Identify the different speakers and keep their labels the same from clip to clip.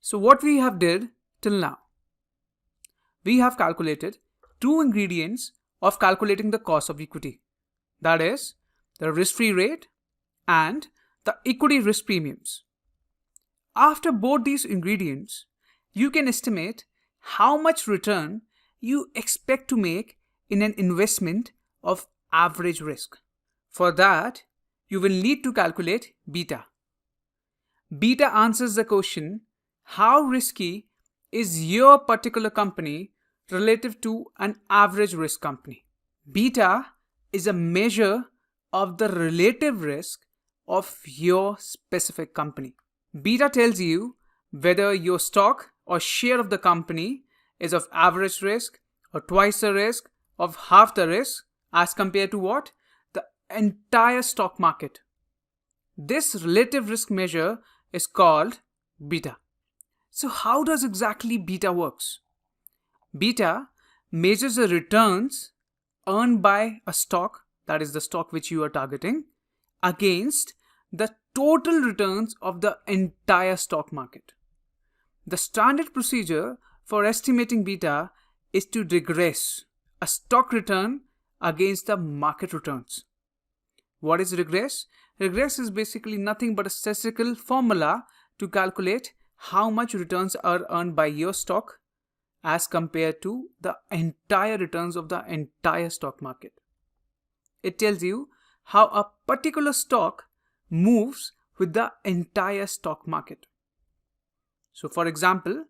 Speaker 1: So what we have did till now, we have calculated two ingredients of calculating the cost of equity. That is the risk-free rate and the equity risk premiums. After both these ingredients, you can estimate how much return you expect to make in an investment of average risk. For that, you will need to calculate beta. Beta answers the question, how risky is your particular company relative to an average risk company? Beta is a measure of the relative risk of your specific company. Beta tells you whether your stock or share of the company is of average risk or twice the risk, of half the risk as compared to what? The entire stock market. This relative risk measure is called beta. So how does exactly beta works? Beta measures the returns earned by a stock, that is the stock which you are targeting, against the total returns of the entire stock market. The standard procedure for estimating beta is to regress a stock return against the market returns. What is regress? Regress is basically nothing but a statistical formula to calculate how much returns are earned by your stock as compared to the entire returns of the entire stock market. It tells you how a particular stock moves with the entire stock market. So for example,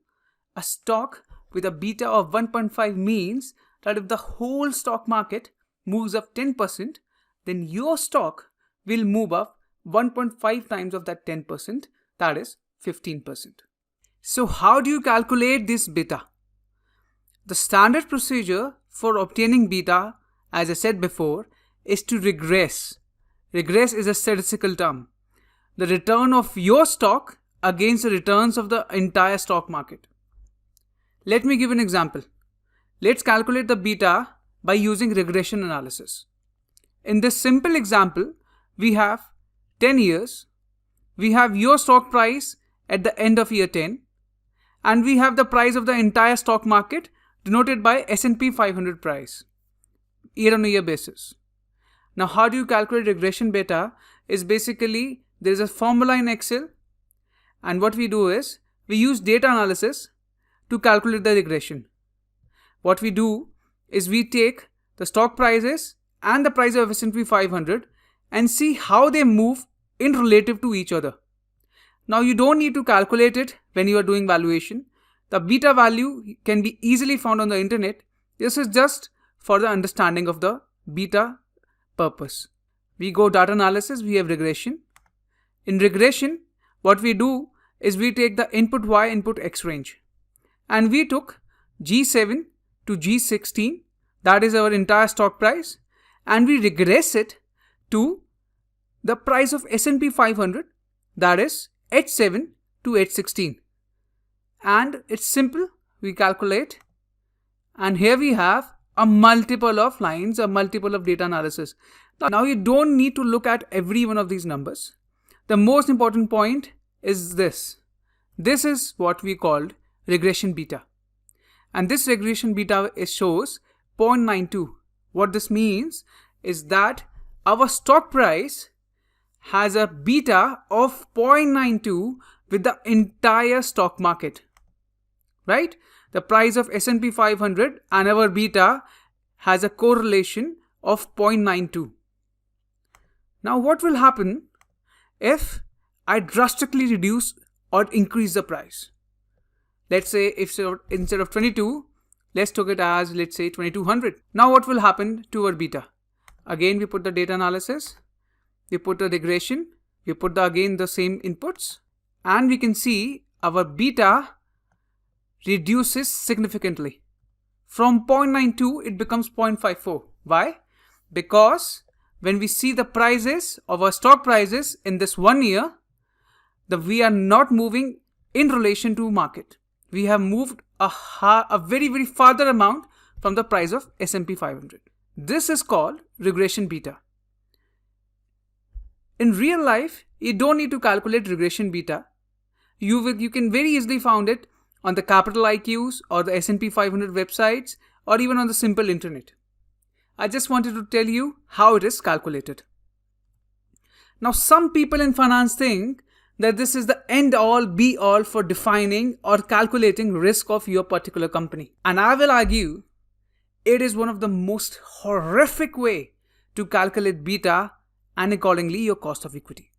Speaker 1: a stock with a beta of 1.5 means that if the whole stock market moves up 10%, then your stock will move up 1.5 times of that 10%, that is 15%. So how do you calculate this beta? The standard procedure for obtaining beta, as I said before, is to regress. Regress is a statistical term. The return of your stock against the returns of the entire stock market. Let me give an example. Let's calculate the beta by using regression analysis. In this simple example, we have 10 years, we have your stock price at the end of year 10, and we have the price of the entire stock market denoted by S&P 500 price, year on a year basis. Now how do you calculate regression beta? Is basically there is a formula in Excel, and what we do is we use data analysis to calculate the regression. What we do is we take the stock prices and the price of S&P 500 and see how they move in relative to each other. Now you don't need to calculate it when you are doing valuation. The beta value can be easily found on the internet. This is just for the understanding of the beta purpose. We go data analysis, we have regression. In regression, what we do is we take the input Y, input X range, and we took G7 to G16, that is our entire stock price, and we regress it to the price of S&P 500, that is H7 to H16. And it's simple, we calculate, and here we have a multiple of lines, a multiple of data analysis. Now you don't need to look at every one of these numbers. The most important point is this. This is what we called regression beta. And this regression beta shows 0.92. What this means is that our stock price has a beta of 0.92 with the entire stock market. Right? The price of S&P 500 and our beta has a correlation of 0.92. Now what will happen if I drastically reduce or increase the price? Let's say if instead of 22, let's take it as, let's say 2200. Now what will happen to our beta? Again, we put the data analysis, we put the regression, we put again the same inputs, and we can see our beta reduces significantly. From 0.92, it becomes 0.54. Why? Because when we see the prices of our stock prices in this 1 year, we are not moving in relation to market. We have moved a very, very farther amount from the price of S&P 500. This is called regression beta. In real life, you don't need to calculate regression beta. You can very easily find it on the Capital IQs or the S&P 500 websites or even on the simple internet. I just wanted to tell you how it is calculated. Now, some people in finance think that this is the end all be all for defining or calculating risk of your particular company. And I will argue it is one of the most horrific way to calculate beta and accordingly your cost of equity.